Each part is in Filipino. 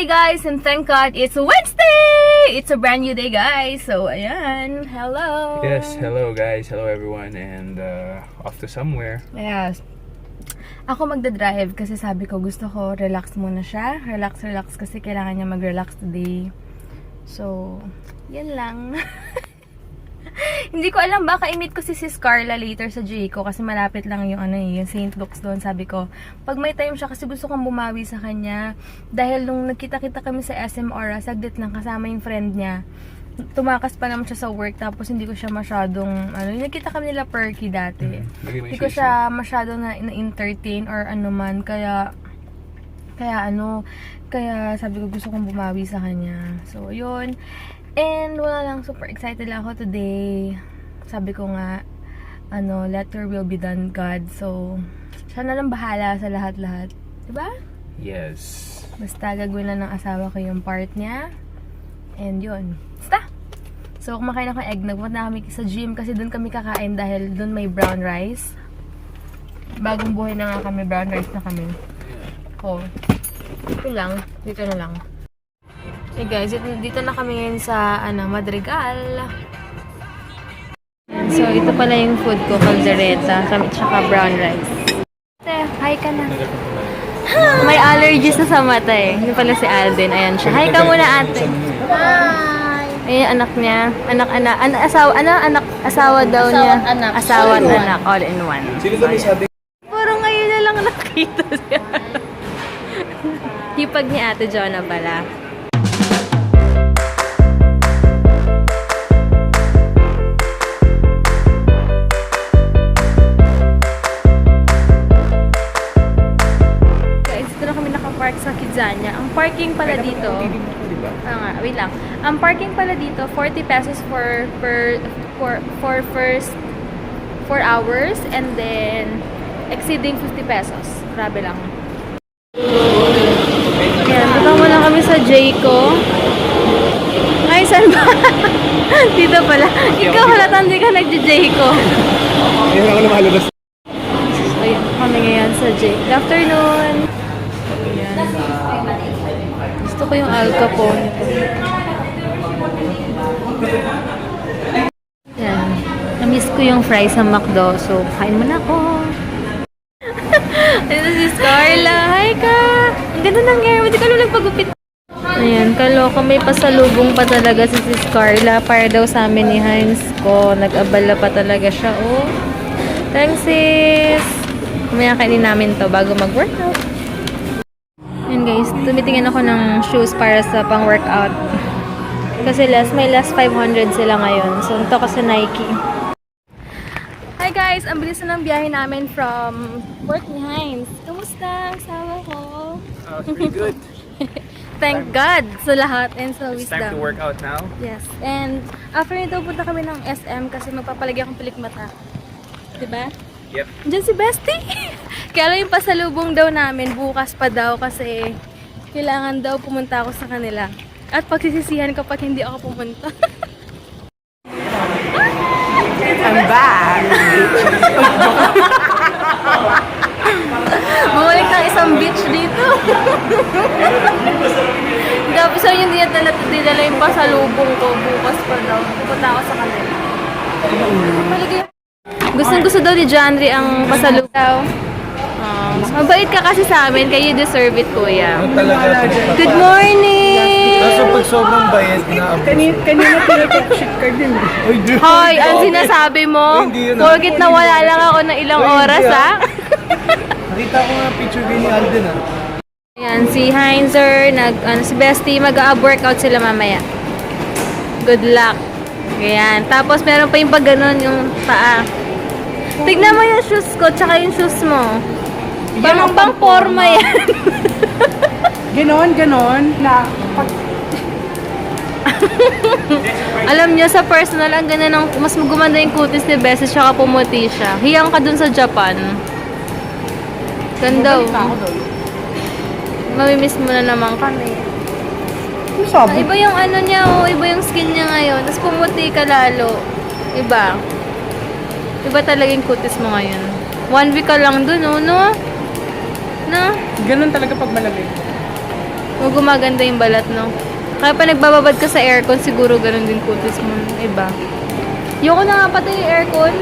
day guys, and thank God it's Wednesday! It's a brand new day guys. So ayan, hello! Yes, hello guys, hello everyone, and off to somewhere. Yes. Ako magdadrive kasi sabi ko gusto ko relax muna siya. Relax kasi kailangan niya mag-relax today. So, yan lang. Hindi ko alam, baka i-meet ko si Sis Carla later sa Jayco kasi malapit lang yung yung St. Luke's doon. Sabi ko, pag may time siya kasi gusto kong bumawi sa kanya. Dahil nung nagkita-kita kami sa SM Aura, saglit lang kasama yung friend niya. Tumakas pa naman siya sa work tapos hindi ko siya masyadong, nakita kami nila Perky dati. Hindi ko siya masyadong na-entertain or ano man. Kaya sabi ko gusto kong bumawi sa kanya. So, yun. And wala lang, super excited lang ako today. Sabi ko nga, let your will be done, God. So, siya na lang bahala sa lahat-lahat. Diba? Yes. Basta gagawin lang ng asawa ko yung part niya. And yun. Basta! So, kumakain ako ng egg. Nagpunta kami sa gym kasi doon kami kakain dahil doon may brown rice. Bagong buhay na nga kami, brown rice na kami. Oh. Ito lang. Dito na lang. Hey guys, dito na kami ngayon sa Madrigal. So, ito pala yung food ko, caldereta, tsaka brown rice. Ate, hi ka na. May allergies na sa mata eh. Yun pala si Alden. Ayan siya. Hi ka muna ate. Hi! Ayan anak niya. Asawa daw niya. Asawa at anak. All in one. Parang ngayon na lang nakita siya. Hipag ni Ate Jonah pala. Park sa Kidzania. Ang parking pala dito, wait lang. Ang parking pala dito, 40 pesos for first 4 hours and then exceeding 50 pesos. Grabe lang. Ayan, punta muna kami sa Jayco. Ay, saan ba? Dito pala. Ikaw halata hindi ka nag-Jayco. Ayun ako lumalabas. So, ayan, kami ngayon sa Jayco. Good afternoon. Gusto ko yung Alka po. Yan. Na-miss ko yung fries sa McDo. So, kain muna ako. Ito si Carla. Hi ka! Ang ganda ng hair. Hindi ka lang nagpagupit. Ayan, kaloka. May pasalubong pa talaga si Sis Carla. Para daw sa amin ni Heinz ko. Nag-abala pa talaga siya. Oh. Thanks, sis. Kumaya kainin namin to bago mag-workout. Yun guys, tumitingin ako ng shoes para sa pang-workout. Kasi may last 500 sila ngayon. So, ito kasi Nike. Hi guys! Ang bilis na ng biyahe namin from work ni Heinz. Kamusta? Asawa ko? Pretty good. Thank God sa lahat and sa It's wisdom. time to work out now. Yes. And after nito, punta kami ng SM kasi magpapalagay akong pilik mata. Diba? Yep. Diyan si Bestie. Kaya lang yung pasalubong daw namin, bukas pa daw kasi kailangan daw pumunta ako sa kanila. At pagsisisihan kapag hindi ako pumunta. I'm back! Bumalik ng isang beach dito. Tapos so yung dinala yung pasalubong ko, bukas pa daw. Pupunta ako sa kanila. Gustong-gusto daw ni Janry ang pasalubong daw. Mabait ka kasi sa amin, kaya you deserve it, kuya. Good morning! Kaso pag sobrang bayad, Kanina pinag-check ka din. Hoy, ang sinasabi mo, porkit na wala lang ako ng ilang oras, ha? Nakita ko nga picture din ni Alden, ha? Ayan, si Heinzer, si Bestie, mag-ab workout sila mamaya. Good luck. Ayan, tapos meron pa yung pag ganun, yung paa. Tignan mo yung shoes ko, tsaka yung shoes mo. Parang bang forma yan. Ganon. Alam niyo, sa personal, ang ganda mas gumanda yung kutis ni Bessie, tsaka pumuti siya. Hiyang ka dun sa Japan. Ganda. Mamimiss mo na naman kami. Iba yung niya, iba yung skin niya ngayon. Tapos pumuti ka lalo. Iba. Iba talaga yung kutis mo ngayon. 1 week ka lang dun, no? No? Ganun talaga pag malamig. Gumaganda yung balat, no? Kaya pa nagbababad ka sa aircon, siguro ganun din kutis mo. Iba. Yung na nga patay yung aircon.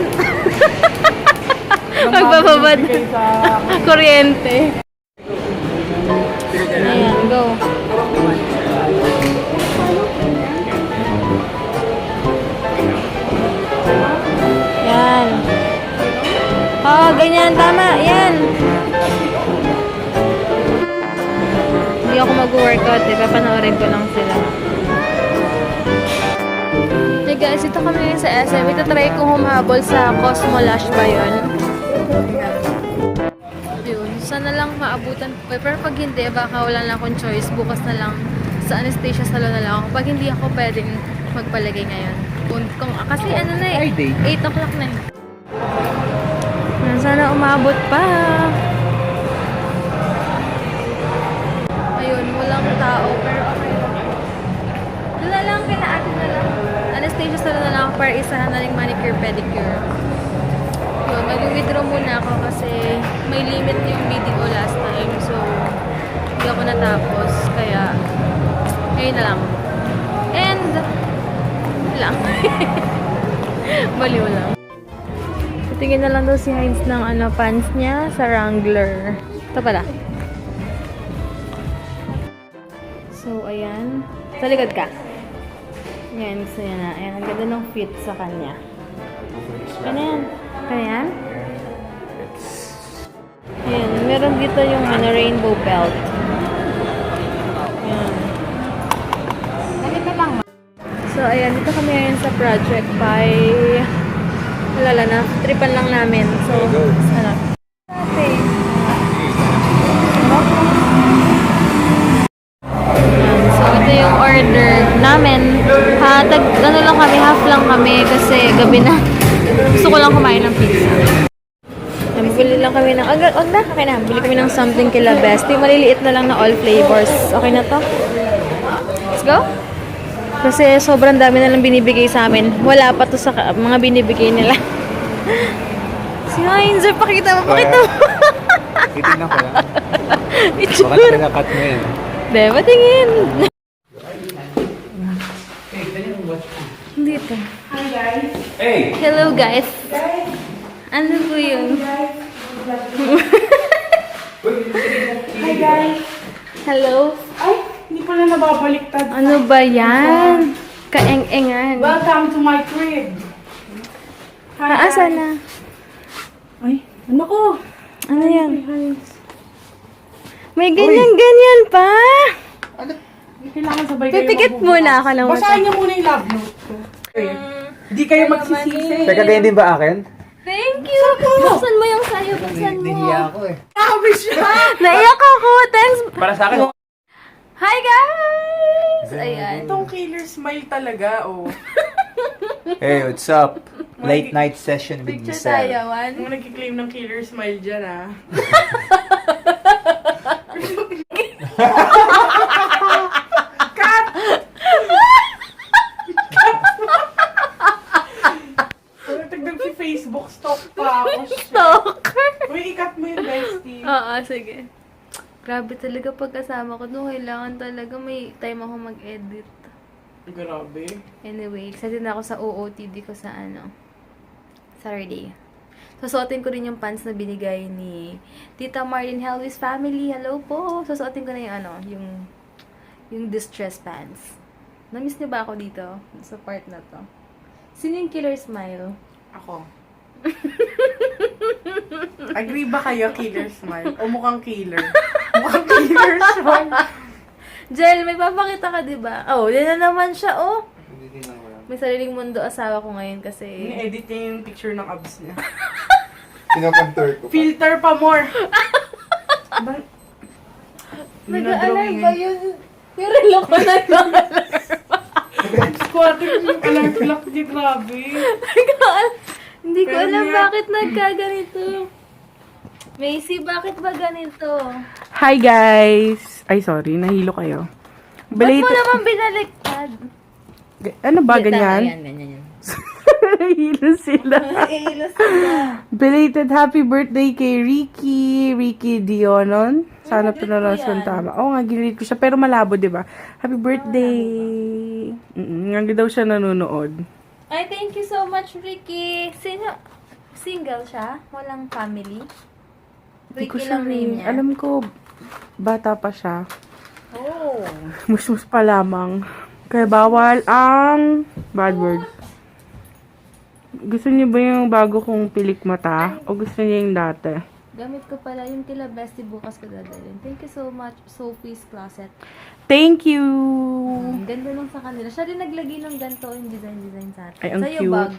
Magbababad. Kuryente. Ayan, go. Yan. Oh, ganyan. Tama. Yan. Hindi ako mag-workout eh. Papanoorin ko lang sila. Hey guys, ito kami ngayon sa SM. Ito try kong humahabol sa Cosmo Lash ba yun? Yun. Sana lang maabutan ko. Pero pag hindi, baka wala na akong choice. Bukas na lang sa Anastasia Salon na lang ako. Pag hindi ako pwedeng magpalagay ngayon. Kasi ano na eh. 8 o'clock na eh. Sana umabot pa. Ayun, walang tao. Pero okay. Doon na lang, kinaatin na lang. Anastasia Salon na lang ako para isahan na lang manicure, pedicure. Yun, mag-withdraw muna ako kasi may limit yung video last time. So, hindi ako natapos. Kaya, ngayon na lang. And, lang. Baliw lang. Tingin na lang daw si Heinz ng pants niya sa Wrangler. Ito pala. So, ayan. Sa likod ka. Ayan, gusto niya na. Ayan, ang ganda ng fit sa kanya. Ayan. Ayan. Ayan, meron dito yung rainbow belt. Ayan. So, ayan, dito kami ngayon sa project by wala na, tripan lang namin. So, ano? Ayan, so, ito yung order namin. Ano lang kami, half lang kami kasi gabi na. Gusto ko lang kumain ng pizza. Bili lang kami ng, okay na, bili kami ng something kila Best. Yung maliliit na lang na all flavors. Okay na to? Let's go? Kasi sobrang dami na lang binibigay sa amin. Wala pa to sa mga binibigay nila. Si Heinz, pakita mo. Titignan ko lang. Baka Itsura. talaga cut mo yun. Di ba, tingin? Dito. Hey! Hello, guys. Ano po yun? Hi guys! Hello? Ay, hindi pala nababaliktad. Ano ba yan? Kaeng-engan. Welcome to my crib! Asa na? Ay, ano ko? Ano yan? May ganyan-ganyan pa? Hindi kailangan sabay kayo Pipikit magbubukas. muna ako ng Basahin niyo muna yung love note ko. Hindi kayo magsisisi. Teka, ganyan din ba akin? Thank you! Buksan mo yung sayo. Buksan mo. ako eh. Sabi siya! Naiyak ako. Thanks. Para sa akin. Hi, guys! Ayan. Itong killer smile talaga, oh. Hey, what's up? Late night session with Picture Giselle. tayo, Juan. Yung nagkiklaim ng killer smile dyan, ah. Cut! Tignan si Facebook, stalk pa ako. Stalker. Uy, ikat mo yung bestie. Oo, sige. Grabe talaga pagkasama ko doon. Kailangan talaga may time ako mag-edit. Grabe. Anyway, excited na ako sa OOTD ko sa Saturday. Susuotin ko rin yung pants na binigay ni Tita Marlene Helwis family. Hello po! Susuotin ko na yung distress pants. Namiss niyo ba ako dito? Sa part na to. Sino yung killer smile? Ako. Agree ba kayo, killer smile? O mukhang killer? Mukhang killer smile. Jel, may papakita ka, di ba? Oh, yan na naman siya, oh. May sariling mundo asawa ko ngayon kasi... Ini-edit niya yung picture ng abs niya. Pinakontour ko. Filter pa more. Nag-alarm ba yun? Yung relo ko nag-alarm. Squatting yung alarm clock niya, grabe. Hindi ko Pero alam nga- bakit nagkaganito. Macy, bakit ba ganito? Hi guys! Ay sorry, nahilo kayo. Ba't mo naman binaliktad? Ano ba, Tama, ganyan? yan, ganyan yan. Nahihilo sila. Iilos sila. Belated happy birthday kay Ricky. Ricky Dionon. Sana Gilid ko pinaras yan. yung tama. Oo nga, gilid ko siya. Pero malabo, di ba? Happy birthday. Nga daw siya nanonood. Ay, thank you so much, Ricky. Single siya? Walang family? Hindi ko Ricky siya lang name niya. Alam ko, bata pa siya. Oh. Musmus pa lamang. Kaya bawal ang bad word. Gusto niyo ba yung bago kong pilik mata? O gusto niya yung dati? Gamit ko pala yung kila Bestie bukas ko dadalhin. Thank you so much, Sophie's Closet. Thank you! Ang ganda nung sa kanila. Siya rin naglagay ng ganito yung design sa atin. Ay, ang Sa'yo, cute. bag.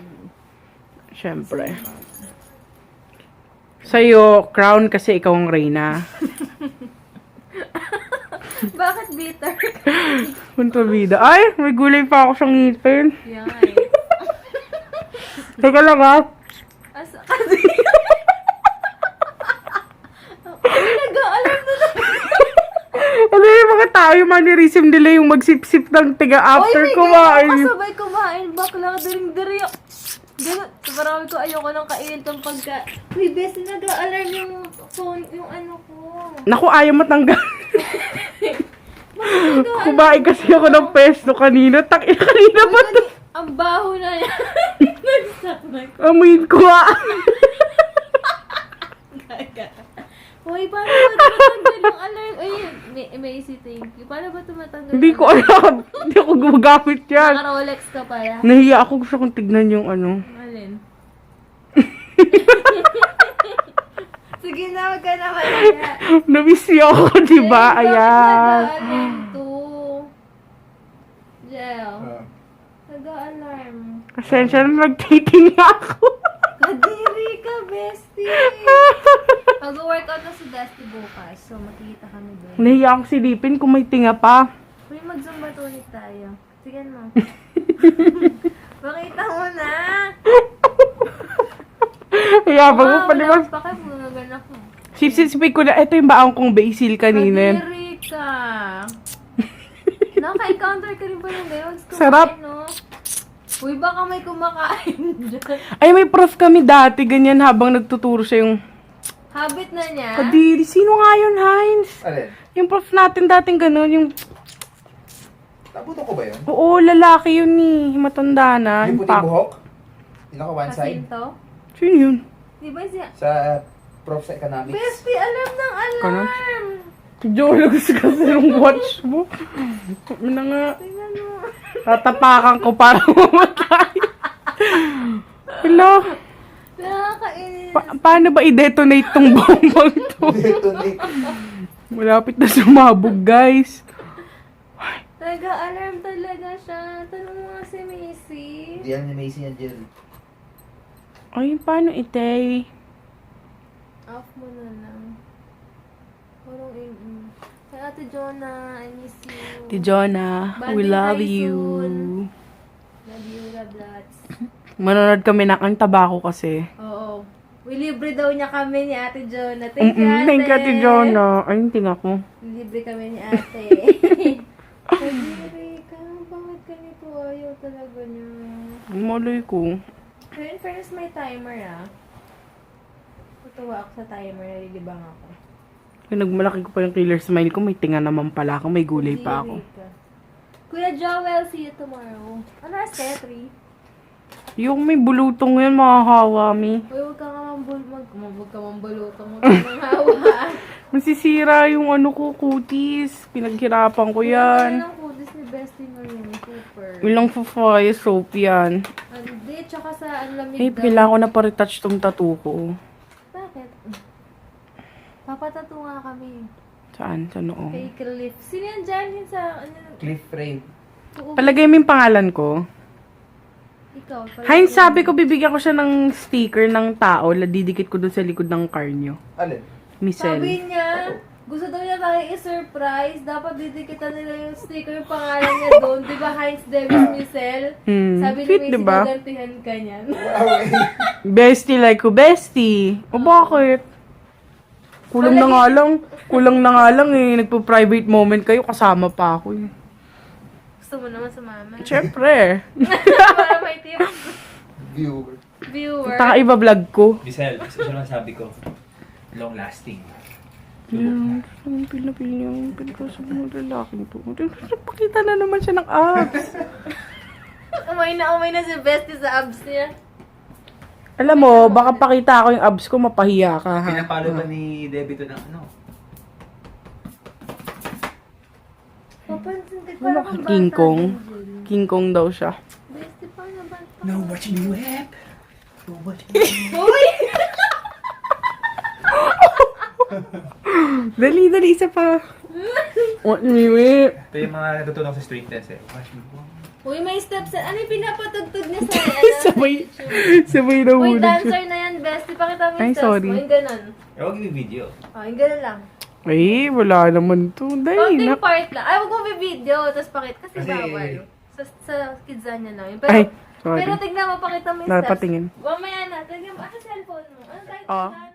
Siyempre. Sa'yo, crown kasi ikaw ang reyna. Bakit bitter? Punto bida. Ay, may gulay pa ako sa ngipin. Yan eh. Teka lang ha. Asa kasi? Nag-aalam na Ano yung mga tao yung manirism nila yung magsip-sip ng tiga after kumain. Kasabay kumain. Bakla, daring-dari. Ganun. Marami ko ayoko nang kainin tong pagka. Uy, best, nag-alarm yung phone, yung ano ko. Naku, ayaw matanggal. Kumain kasi ako ng pesto kanina. Kanina ba to? Ang baho na yan. Amuin ko nga. Uy, paano ba tumatanggal yung alarm? Uy, may easy thank you. Paano ba tumatanggal? Hindi ko alam. Hindi ako gumagamit yan. Naka-Rolex ka pala. Nahiya ako. Gusto kong tignan yung ano. Alin? Sige na, wag ka na malaya. Namiss niyo ako, di ba? Ayan. Nag-alarm to. Jel. Nag-alarm. Pasensya na nagtiting ako. Kadiri ka, bestie. Mag-workout na si Dusty bukas. So, makikita kami doon. Nahiya akong silipin kung may tinga pa. Uy, mag-zumba tulit tayo. Sige mo. Makita mo na. Yabang mo pa naman. Pa kayo, magaganap mo. Sip-sipin ko na. Ito yung baong kong basil kanina. Kadiri ka. Naka-encounter ka rin ba ng gayon? Sarap. No? Uy, baka may kumakain dyan. Ay, may prof kami dati. Ganyan habang nagtuturo siya yung... Habit na niya. Kadiri. Sino nga yun, Heinz? Alin? Yung prof natin dating gano'n. Yung... Nabuto ko ba yun? Oo, lalaki yun ni. Matanda na. Yung puting buhok? Yung naka one side? Kasinto? Sino yun? Di ba siya? Sa prof sa economics? Bestie, alam ng alarm. Jolo, gusto kasi ng watch mo. Ano na nga. Tingnan mo. Tatapakan ko para mamatay. Hello? Nakakainis. Paano ba i-detonate tong bombang to? Detonate. Malapit na sumabog, guys. Nag-alarm talaga siya. Tanong mo nga si Macy. Hindi yan ni Macy yan, Jill. Ay, paano ite? Off mo na lang. Parang Hey, Ate Jonah, I miss you. Ti Jonah, we Banding love tayo you. soon. Love you, love lots. Manonood kami ng ang tabako kasi. Oo. Libre daw niya kami ni Ate Jonah. Thank you, Ate. Thank you, Ti Jonah. Ay, hindi nga ko. Libre kami ni Ate. Kadiri ka. Bakit ganito? Ayaw talaga niya. Maloy ko. Pero in fairness, may timer Tutuwa ako sa timer. Nalilibang ako. Kaya nagmalaki ko pa yung killer smile ko. May tinga naman pala ako. May gulay pa ako. Kadiri ka. Kuya Joel, see you tomorrow. Ano oras kaya? 3? Yung may bulutong yan, makahawa, mi. Uy, huwag ka mambalutong. Huwag ka manghawa. Masisira yung ano ko, kutis. Pinaghirapan ko yan. Ano ang kudis ni Bestie Marine? Super. Ilang fufay, soap yan. Hindi, tsaka sa ang lamig Eh, daw. kailangan ko na pa-retouch tong tattoo ko. Bakit? Papatato nga kami. Saan? Sa noo? Kay Cliff. Sino yan dyan? Yung sa, Cliff frame. Palagay mo yung pangalan ko. Ikaw. Heinz, sabi ko, bibigyan ko siya ng sticker ng tao. Didikit ko doon sa likod ng car nyo. Alin? Michelle. Sabi niya, gusto daw niya tayo i-surprise. Dapat didikitan nila yung sticker, yung pangalan niya doon. Di ba Heinz Davis Michelle? Sabi ni Sweet, Macy, diba? gagantihan ka niyan. Bestie like ko, bestie. O bakit? Kulang na nga lang eh. Nagpo-private moment kayo, kasama pa ako eh. Gusto mo naman sumama. Siyempre. Para may tips. Viewer. Viewer. Taka iba-vlog ko. Giselle, isa siya lang sabi ko. Long lasting. Yan, ang pila-pila yung pinaka sa mga lalaking to. Pakita na naman siya ng abs. Umay na si Bestie sa abs niya. Alam mo, baka pakita ako yung abs ko, mapahiya ka ha. Pinapalo ba ni Debbie to ng ano? Papansin ka, Ano parang ka, kang King bata Kong? din, Jill. King Kong daw siya. Bestie, paano ba? No, watch me whip. No, watch me Uy! Dali, isa pa. What me whip? Ito yung mga natutunan ko sa street dance eh. Watch me whip. Uy, may steps. Ano yung pinapatugtog niya sa ano? Sabay na Uy, hulog siya. dancer na yan, Bestie. Pakita mo Ay, yung steps sorry. mo. Yung ganun. Eh, huwag yung video. Oh, yung ganun lang. Ay, wala naman to. Dali Konting na. part lang. Ay, huwag mo video. Tapos pakita. Kasi Kasi- bawal. Sa kidzanya lang. Yun. Ay, sorry. Pero tignan mo, pakita mo yung Dapat steps. patingin. Mamaya na. Tignan mo. Sa cellphone mo. Ano kahit Ah. saan.